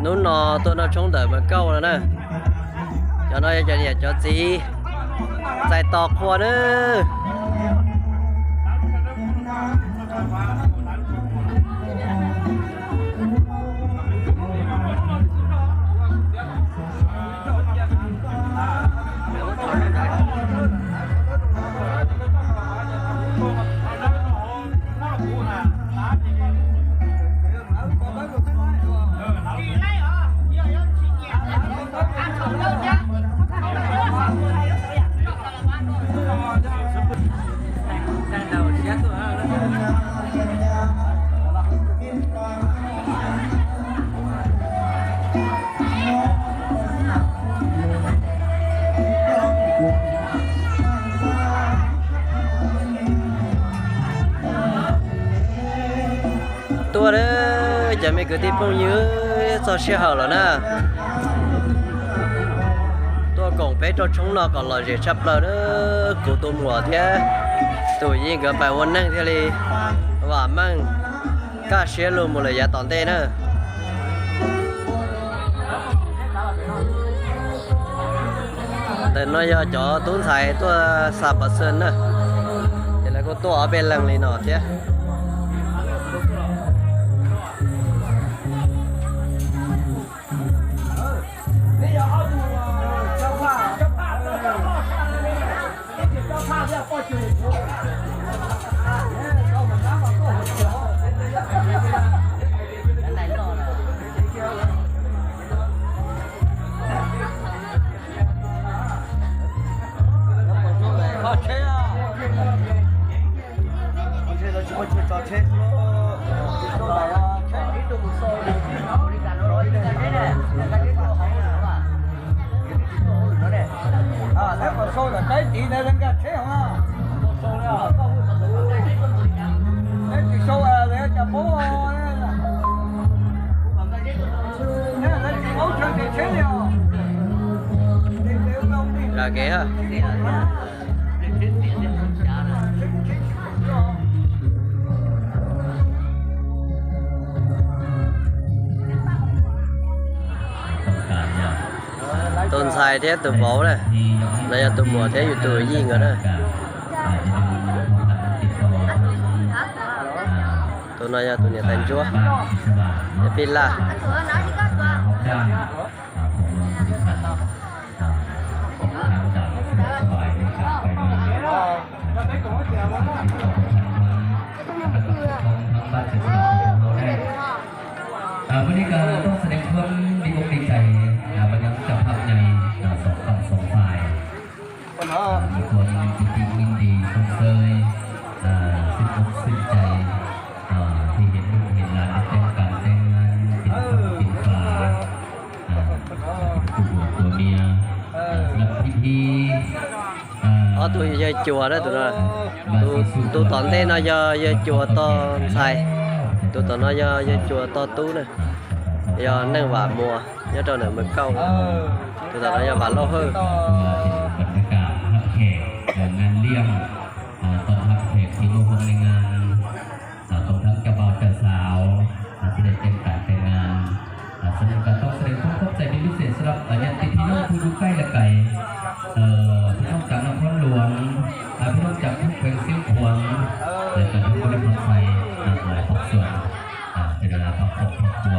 nún nọ tôi nó chống đỡ mà câu rồi nè cho nó cho nhiệt cho gì chạy tọt qua nữa tua đấy giờ mấy cái tiếp phong nhớ cho xe hở rồi nè tôi còn bé cho chúng nó còn là gì sắp rồi đó cụ tôi mùa thế tụi nhiên cái bài văn năng thế đi và mang cá xe luôn một lời giá toàn tên nữa để nói cho tốn xài tôi sạp ở sơn nữa thì là có tôi ở bên làng này nọ thế là ghé ha tôn xài thế từ phố này bây giờ từ mùa thế từ gì nữa đây tôi nói tôi nhà thành chúa để pin làวันนี้ก็ต้องแสดงความดีอกดีใจบรรยากาศจับภาพใหญ่สองฝั่งสองฝ่ายมีความจริงยินดีสงเสยสิ้นอกสิ้นใจที่เห็นลูกเห็นหลานได้แต่งการแต่งงานเป็นฝั่งเป็นฝาตัวเมียสำหรับพิธีtôi chơi chùa đó tụi nó tôi toàn thế nó chơi chùa to xài tôi toàn nó chơi chùa to tú này do năng vào mùa nhớ cho này mới câu tôi toàn nó vào lâu hơn งานเลี้ยงตอนรับแขกที่ร่วมในงานตอนทั้งเจ้าบ่าวเจ้าสาวที่ได้แต่งกายแต่งงานแสดงการต้องแสดงความเข้าใจในพิเศษสำหรับญาติพี่น้องผู้อยู่ใกล้และไกลพี่น้องจากนครหลวงพี่น้องจากทุกแห่งเสียงขวางและจากทุกบริบทไทยหลายภาคส่วนเป็นเวลาพักผ่อนพักตัว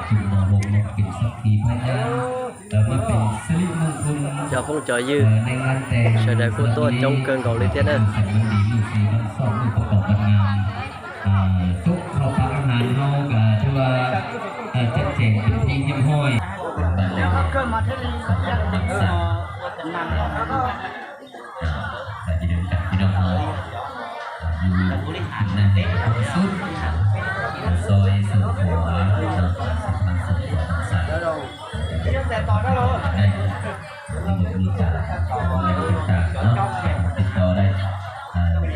จุดมองลงมากินสักทีพยานมาเป็นสิริมงคล cho phong trào dư sẽ để cô tôi trong cơn cầu lý thế này ทุกเขาพักอาหารเขาก็ถือว่าเจ็ดเจ๋งเป็นที่ยิ้มห้อยแต่ที่เดินจากที่น้องเขาอยู่นั่นเองสุดซอยสุดหัวสุดมันสุดหัวสายได้มีการติดต่อได้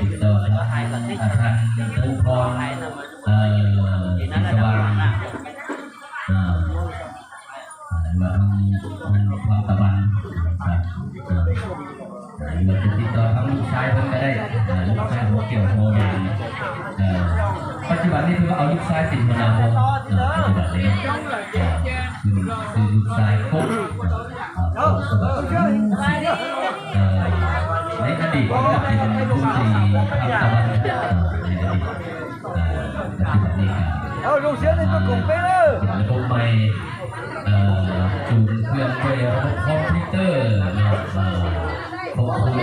ติดต่อให้ท่านผู้ครองสิสว่างมันความตะวันเราจะติดต่อทั้งลูกชายเพิ่นก็ได้ลูกชายหัวเกี่ยวโมงปัจจุบัน บันนี้คือว่าเอาลูกซ้ายติดมานาวงปัจจุบันนี้คือลูกซ้ายปุ๊บในอดีตก็เป็นผู้ที่ทำตะวันในอดีตปัจจุบันนี้ระบบใหม่จูนเครื่องไประบบคอมพิวเตอร์ควบคุม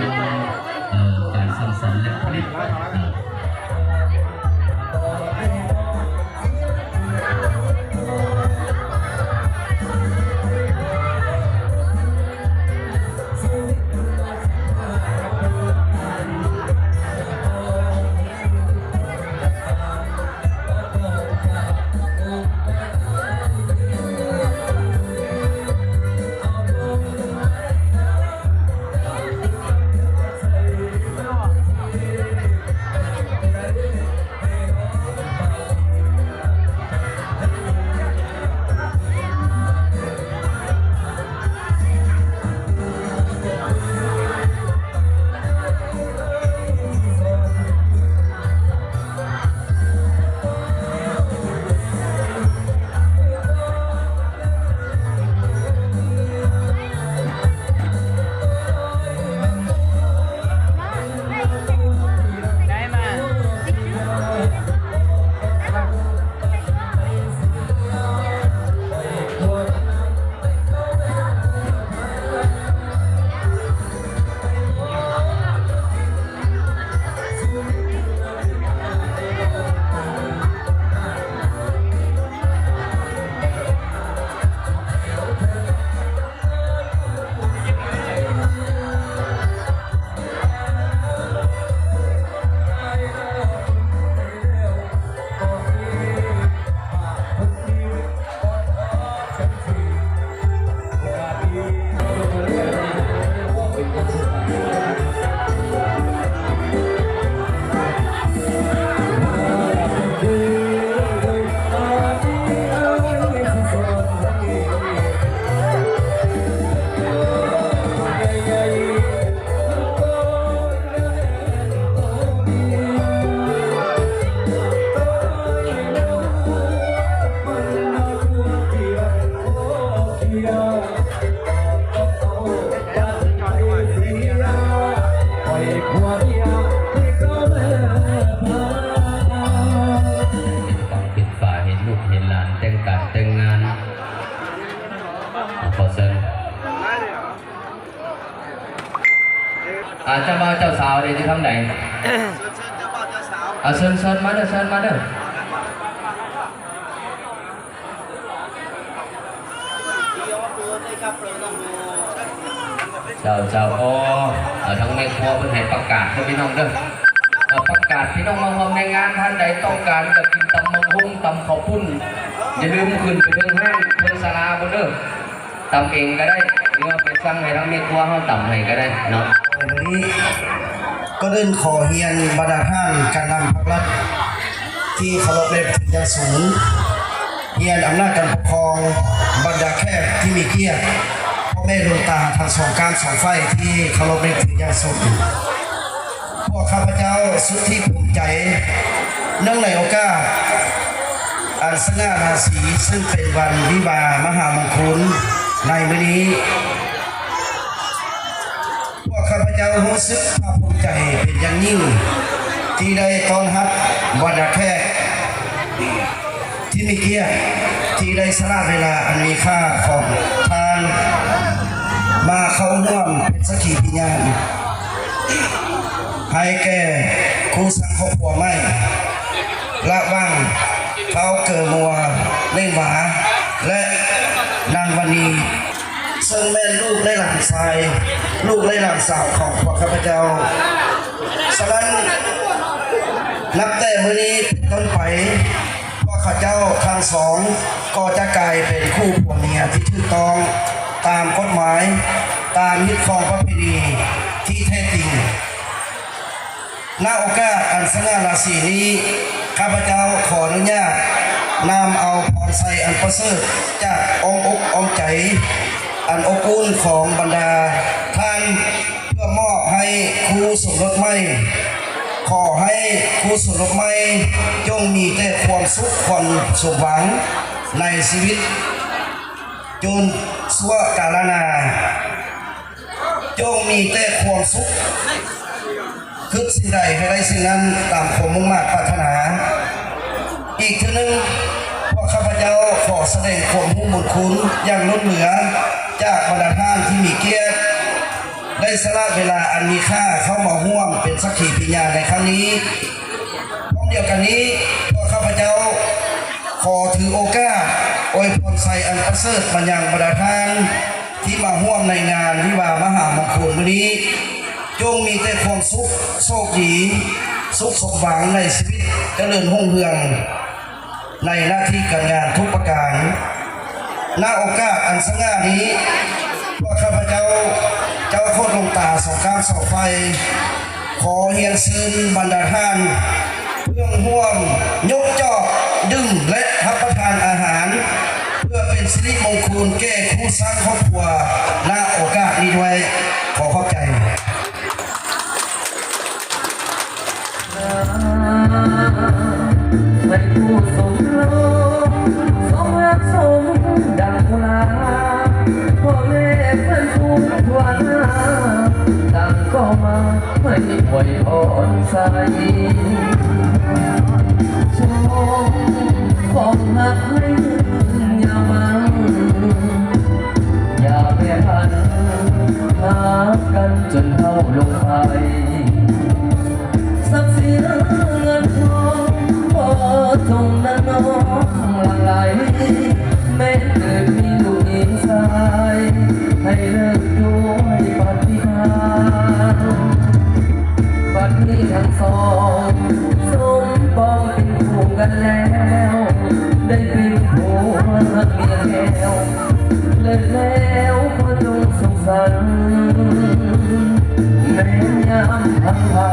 การสร้างสรรค์และผลิตเจ้าบ่าวเจ้าสาวนี่ที่ทำไหนเชิญมาเด้อเชิญมาเด้อเจ้าทั้งแม่ครัวเพิ่นให้ประกาศให้พี่น้องเด้อประกาศพี่น้องมาร่วมในงานท่านใดต้องการจะกินตำมังคุงตำข้าวปุ้นอย่าลืมขึ้นไปเทิงห้างเทิงศาลาบ่เด้อตำเองก็ได้หรือว่าไปสั่งให้ทั้งแม่ครัวเฮาตำให้ก็ได้เนาะวันนี้ก็เดินขอเฮียนบรรดาท่านการนำภาครัฐที่เคารพในถึงอย่างสูงเฮียนอำนาจการปกครองบรรดาแขกที่มีเกียรติพ่อแม่ดวงตาทางสองการสองไฟที่เคารพในถึงอย่างสูงพวกข้าพเจ้าสุดที่ภูมิใจเนื่องในโอกาสอันสง่าราศีซึ่งเป็นวันวิวาห์มหามงคลในวันนี้ข้าพเจ้ารู้สึกภาคภูมิใจเป็นอย่างยิ่งที่ได้ต้อนรับบรรดาแขกที่มีเกียรติที่ได้สละเวลาอันมีค่าของทานมาเข้าร่วมเป็นสักขีพยานให้แก่คู่สังครอบครัวไม่ละว่างเขาเกิดมัวเล่นหวาและนางวันนี้ซึ่งแม่ลูกได้หลานชายลูกได้หลานสาวของพวกข้าพเจ้าฉะนั้นนับแต่มื้อนี้เป็นต้นไปพวกข้าเจ้าทั้งสองก็จะกลายเป็นคู่ผัวเมียที่ถูกต้องตามกฎหมายตามยึดครองประเพณีที่แท้จริงณโอกาสอันสง่าราศีนี้ข้าพเจ้าขออนุญาตนำเอาพรไซอันประเสริฐจากองค์อกองใจอันอบอุ่นของบรรดาท่านเพื่อมอบให้ครูสมรสใหม่ข ขอให้คู่สรุปไม่จงมีแต่ความสุขความสมหวังในชีวิตจนสั่วกาลนาจงมีแต่ความสุขคือสิ่งใดให้ได้สิ่งนั้นตามความมุ่งมั่นปรารถนาอีกทีนึงพวกข้าพเจ้าขอแสดงความมุ่งมั่นคุณอย่างล้นเหลือจากบรรดาท่านที่มีเกียรติได้สละเวลาอันมีค่าเข้ามาร่วมเป็นสักขีพยานในครั้งนี้พร้อมเดียวกันนี้พวกข้าพเจ้าขอถือโอกาสอวยพรใส่อันประเสริฐมายังบรรดาท่านที่มาร่วมในงานวิวาห์มหามงคลวันนี้จงมีแต่ความสุขโชคดีสุขสมหวังในชีวิตเจริญรุ่งเรืองในหน้าที่การงานทุกประการณโอกาสอันสง่านี้พวกข้าพเจ้าเจ้าโคตรลงตาสองข้างเสาไฟขอเฮียนซื้อบรรดาท่านเพื่อห่วมยกจอกดื่มและรับประทานอาหาร เพื่อเป็นสิริมงคลแก่คู่สร้างครอบครัวณโอกาสนี้ด้วยขอขอบใจให้ผู้สมรู้สมรักสมดังลาพ่อแม่เพื่อนฟูงทั่วหน้าต่างก็มาให้อวยพรใส่ชมของหักให้อย่ามันอย่าไปพันหากันจนเข้าลงไปทรัพย์สินเงินทองพอทงนั้นน้องหลั่งไหลแม้เกิดมีลูกหญิงชายให้เลิกด้วยปฏิภาณบัดนี้ทั้งสองสมปองเป็นคู่กันแล้วได้เป็นผัวเมียแก้วเลิกแล้วขอจงสุขสันต์แม้ยามพังพา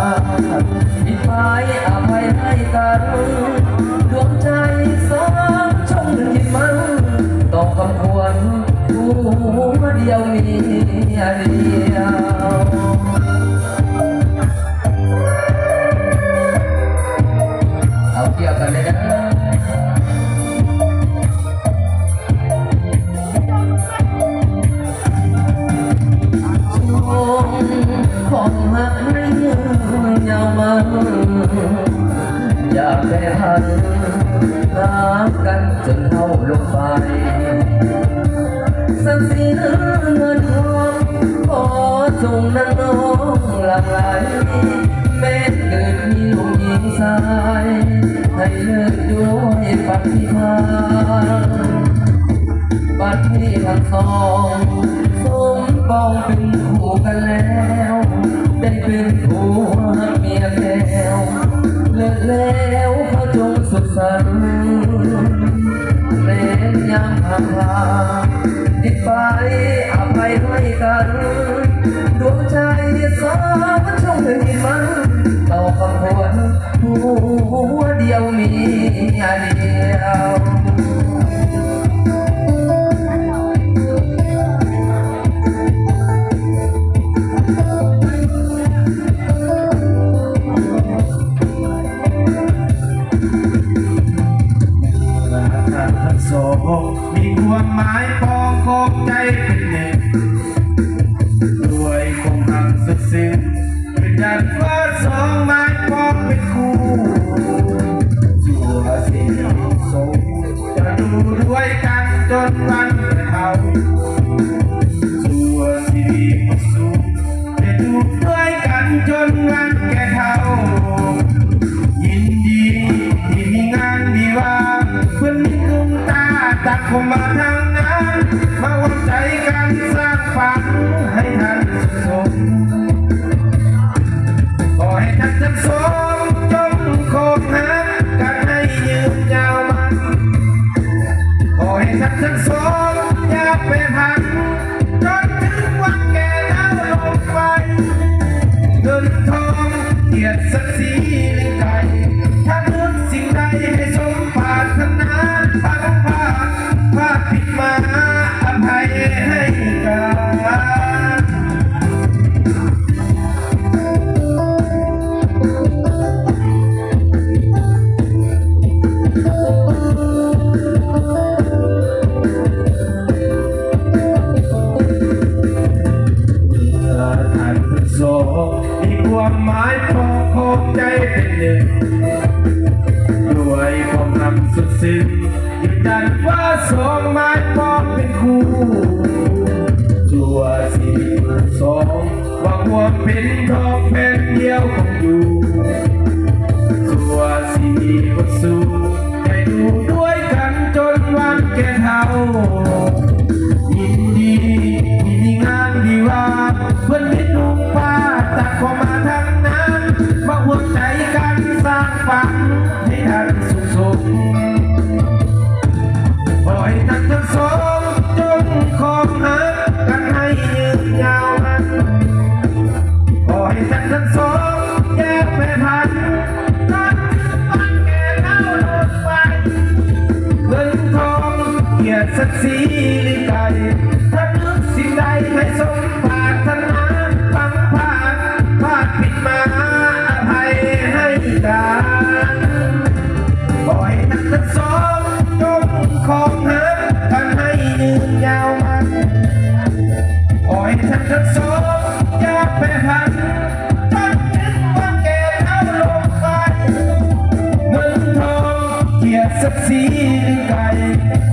ผิดไปอภัยให้กันดวงใจสองชงยินมันต้องคำควรผู้เดียวมีเดียวเอาเกี่ยวกันเลยนะของหักให้ยาวมาอย่าไปหันหากันจนเท่าลงไปสักสินเงินทองขอจงนั่งน้องหลั่งไหลแม้เกิดมีลูกหญิงชายให้เลิกด้วยปฏิภาณบัดนี้ทั้งสองสมปองเป็นคู่กันแล้วได้เป็นผัวเมียแก้วเลิกแล้วเขาจงสุขสันต์แม้ยังห่างลาติดไปอภัยให้กันดวงใจสาวชงถึงมันต่อคำควรผัวเดียวมีเดียวโศกมีความหมายปองกองใจเป็นหนึ่งด้วยคงหักสุดสิ้นเป็นยันฟ้าสองไม้ปองเป็นคู่ชั่วสิ้นโศกจะดูด้วยกันจนวันเท่าชั่วชีวิตสุขจะดูด้วยกันจนวันแก่เท่ายินดีที่มีงานดีว่าเพื่อนมีตุ้งตาตักเข้ามาทางงานมาวัดใจกันสร้างฝันให้ท่านสมขอให้ท่านทั้งสองจงคบหากันให้ยืนยาวมันขอให้ท่านทั้งสองอย่าไปห ให้ทันสุขขอให้ท่านทั้งสองจงคองหากันให้ยืนยาวมันขอให้ท่านทั้งสองแยกไปพันนั่นคือบ้านแก่เล่าลงไปเงินทองเกียรติศักดิ์ศรีลิไกถ้านึกสิ่งใดให้สมปรารถนาฟังผ่านพลาดผิดมาอภัยให้กันขอให้ท่านทั้งสองจงคองหากันให้ยืนยาวมันขอให้ท่านทั้งสองอย่าไปหันจนถึงวันแก่เท่าลงไปเงินทองเกียรติศักดิ์ศรีลิไก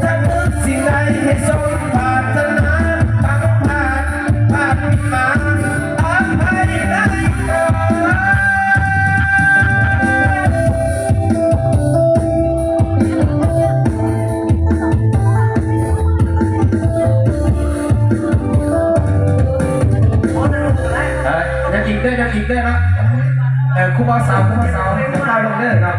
ถ้านึกสิ่งใดให้สมปรารถนาฟังผ่านพลาดผิดมาอภัยให้กัน ยังอีกได้นะครูบาสาวจะตายลงได้ครับ